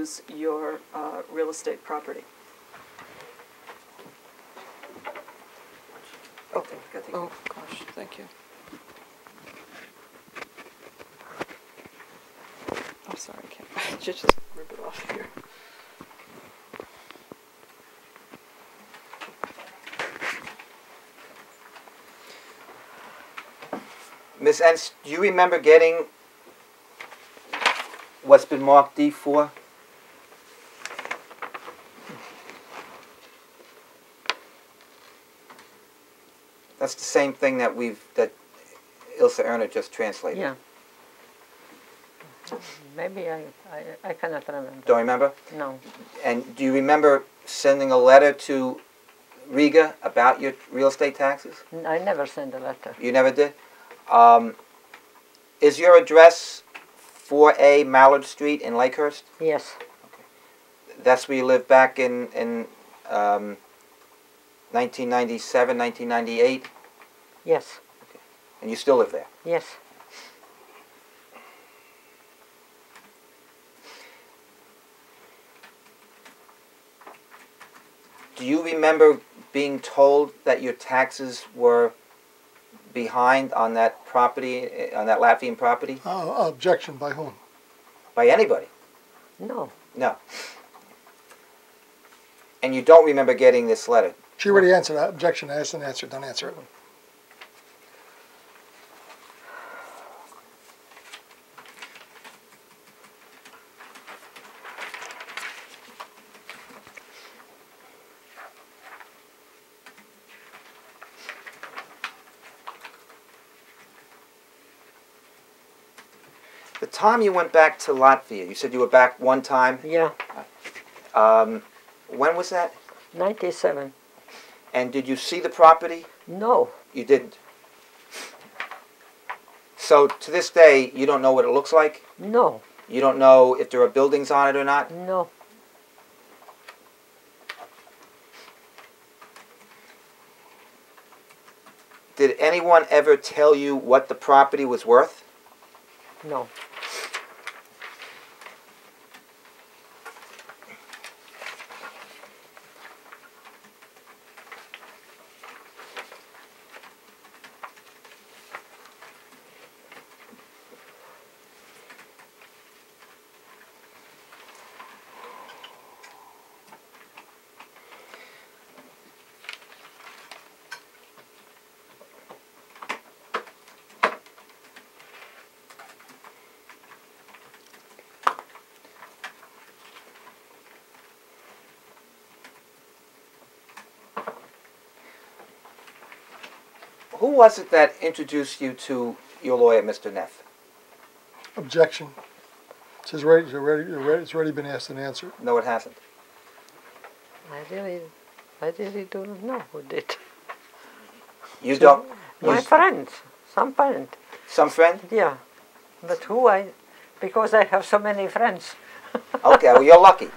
lose your real estate property. Okay, Oh, gosh, thank you. I'm sorry, I can't. I should just rip it off here. Miss Entz, do you remember getting what's been marked D4? That's the same thing that Ilse Erner just translated. Yeah. Maybe I cannot remember. Don't remember? No. And do you remember sending a letter to Riga about your real estate taxes? I never sent a letter. You never did? Is your address 4A Mallard Street in Lakehurst? Yes. Okay. That's where you lived back in 1997, 1998? Yes. Okay. And you still live there? Yes. Do you remember being told that your taxes were behind on that property, on that Latvian property? Objection by whom? By anybody? No. No. And you don't remember getting this letter? She already answered that. Objection. I asked an answer. Don't answer it. The time you went back to Latvia, you said you were back one time? Yeah. When was that? 97. And did you see the property? No. You didn't. So to this day, you don't know what it looks like? No. You don't know if there are buildings on it or not? No. Did anyone ever tell you what the property was worth? No. Who was it that introduced you to your lawyer, Mr. Neff? Objection. It's already been asked and answered. No, it hasn't. I really do not know who did. You don't? My friends. Some friend. Some friend? Yeah. But who because I have so many friends. Okay, well, you're lucky.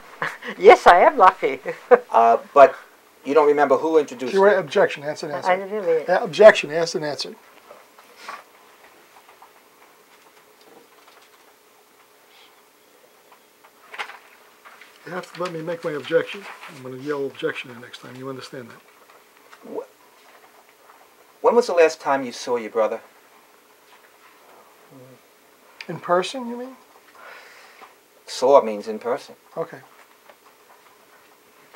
Yes, I am lucky. But you don't remember who introduced She you? already objection. Asked and answered. I really... Objection. Asked and answered. You have to let me make my objection. I'm going to yell objection the next time. You understand that? When was the last time you saw your brother? In person, you mean? Saw means in person. Okay.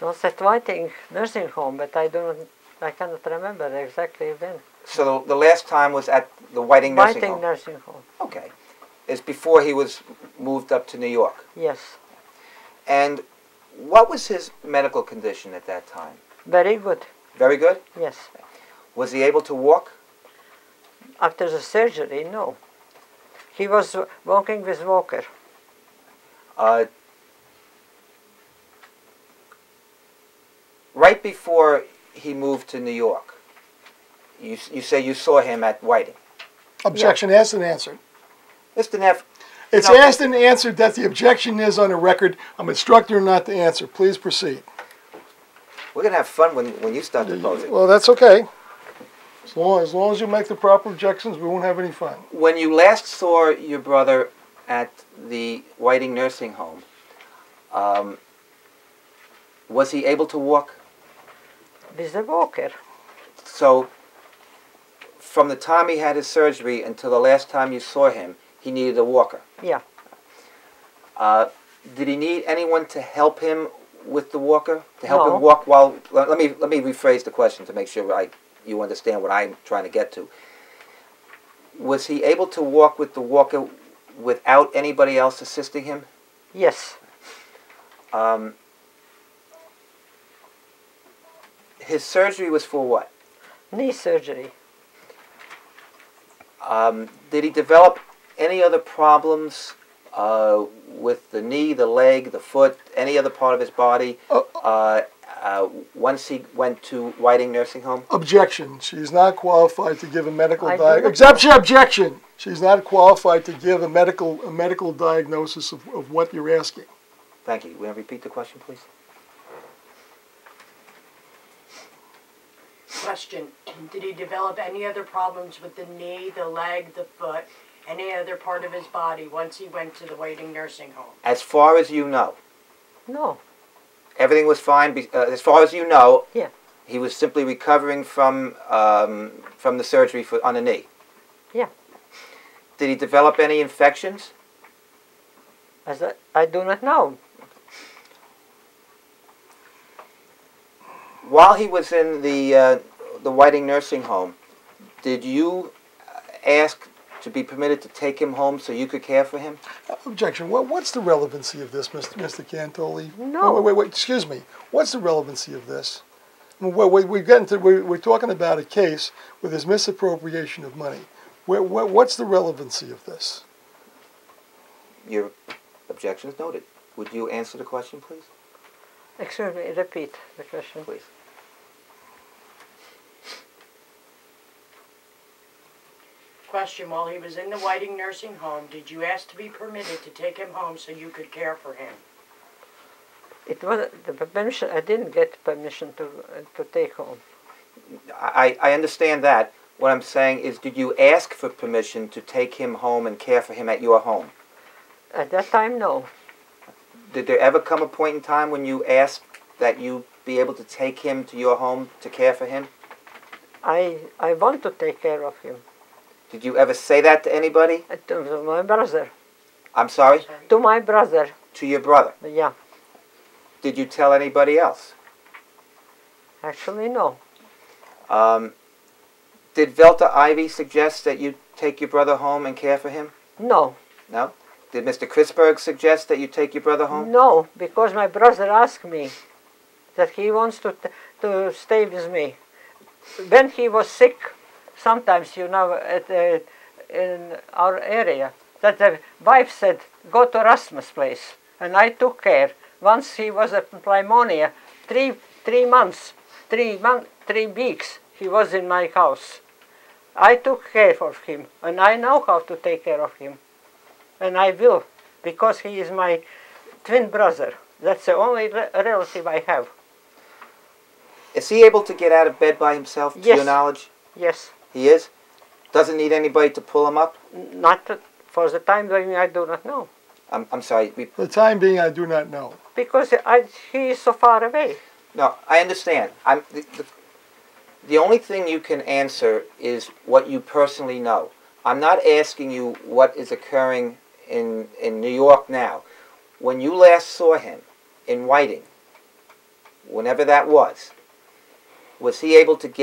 It was at Whiting nursing home, but I cannot remember exactly when. So the last time was at the Whiting nursing home? Whiting nursing home. Okay. It's before he was moved up to New York. Yes. And what was his medical condition at that time? Very good. Very good? Yes. Was he able to walk? After the surgery, no. He was walking with walker. Right before he moved to New York, you say you saw him at Whiting. Objection. Asked and answered. Mr. Neff. It's asked and answered that the objection is on the record. I'm instructing her not to answer. Please proceed. We're going to have fun when you start deposing. Well, that's okay. As long as you make the proper objections, we won't have any fun. When you last saw your brother at the Whiting nursing home, Was he able to walk? With the walker. So, from the time he had his surgery until the last time you saw him, he needed a walker. Yeah. Did he need anyone to help him with the walker? To help No. him walk while... Let me rephrase the question to make sure you understand what I'm trying to get to. Was he able to walk with the walker without anybody else assisting him? Yes. His surgery was for what? Knee surgery. Did he develop any other problems with the knee, the leg, the foot, any other part of his body once he went to Whiting Nursing Home? Objection. She's not qualified to give a medical I diagnosis. do not- Objection. She's not qualified to give a medical diagnosis of what you're asking. Thank you. Will you repeat the question, please? Question, did he develop any other problems with the knee, the leg, the foot, any other part of his body once he went to the Whiting Nursing Home? As far as you know, No. everything was fine. As far as you know, Yeah. he was simply recovering from the surgery on the knee. Yeah. Did he develop any infections? I do not know. While he was in the Whiting Nursing Home, did you ask to be permitted to take him home so you could care for him? Objection. What's the relevancy of this, Mr. Cantoli? No. Wait. Excuse me. What's the relevancy of this? We're talking about a case where there's misappropriation of money. What's the relevancy of this? Your objection is noted. Would you answer the question, please? Excuse me, repeat the question. Please. Question, while he was in the Whiting Nursing Home, did you ask to be permitted to take him home so you could care for him? It was the permission. I didn't get permission to take home. I understand that. What I'm saying is, did you ask for permission to take him home and care for him at your home? At that time, no. Did there ever come a point in time when you asked that you be able to take him to your home to care for him? I want to take care of him. Did you ever say that to anybody? To my brother. I'm sorry? To my brother. To your brother. Yeah. Did you tell anybody else? Actually, no. Did Velta Ivy suggest that you take your brother home and care for him? No. No? Did Mr. Chrisberg suggest that you take your brother home? No, because my brother asked me that he wants to stay with me. When he was sick, sometimes, in our area, that the wife said, go to Rasme6 place. And I took care. Once he was at pneumonia, 3 weeks, he was in my house. I took care of him, and I know how to take care of him. And I will, because he is my twin brother. That's the only relative I have. Is he able to get out of bed by himself, to Yes. your knowledge? Yes. He is? Doesn't need anybody to pull him up? Not for the time being, I do not know. I'm sorry. For the time being, I do not know. Because he is so far away. No, I understand. The only thing you can answer is what you personally know. I'm not asking you what is occurring in New York now. When you last saw him in Whiting, whenever that was he able to get